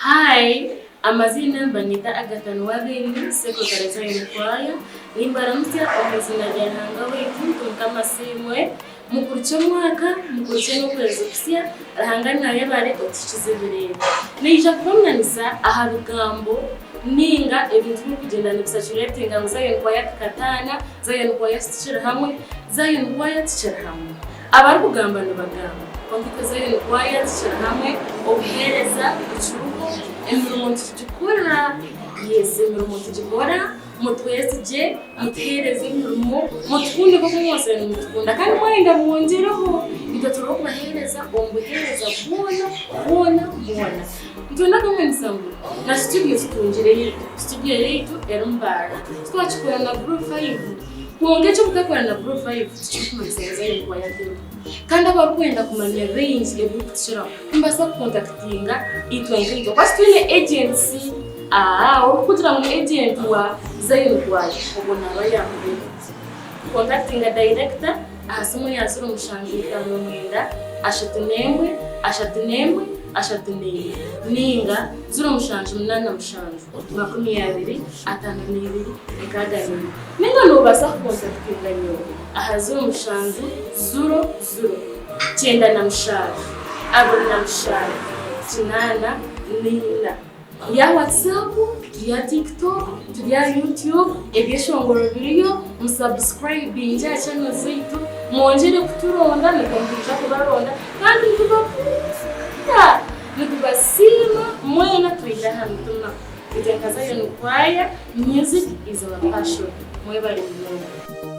Hi, amazina mbanyita Agatha Nuwabiine, secretary y'Inkwaya. Nimbaramutse amazina y'ahanga wetu kama simwe mukuricho mwaka mukuricho n'ukwezi kusya ahangana yabare otishize birere. Nija kumwanisa aha rugambo ninga ebintu bikugenda n'ibisacurate nga z'Inkwaya katana z'Inkwaya stichira hamwe z'Inkwaya stichira hamwe. Abari kugamba n'abagamba kwandika z'Inkwaya stichira hamwe obuhereza icuruko imirimo tugikora imirimo tugikora mutwesije mutereze imirimo mutukunde ko mwose mutukunda kandi mwenda mwongereho bidatoro kubahereza ombuhereza bona ntunda kamwe nsangu na studio yetu erumbara twachikora na group 5 kuongeje kukakora na group 5 tuchikumaliza Inkwaya yetu kandi abakwenda kumanya range y'ibukishira mbasa contactinga itwengito kwa twine agency ukugira ngo agent wa Inkwaya ubona bayamwe contactinga director ahasimu yazuru mushangika mwenda ashatunembwe ninga zuru mushanje munana mushanje 22 ekaganira ninga nubasa contactinga nyo ahazuru mushanje 00 cyenda na mushanje abona mushanje kinana nina ya WhatsApp ya TikTok ya YouTube ebyeshongoro biriyo musubscribe inja channel zetu mwongere kuturonda nikombuja kubaronda kandi nikubasima mwena twida hamtuna itakaza Inkwaya music is our passion mwebali mwe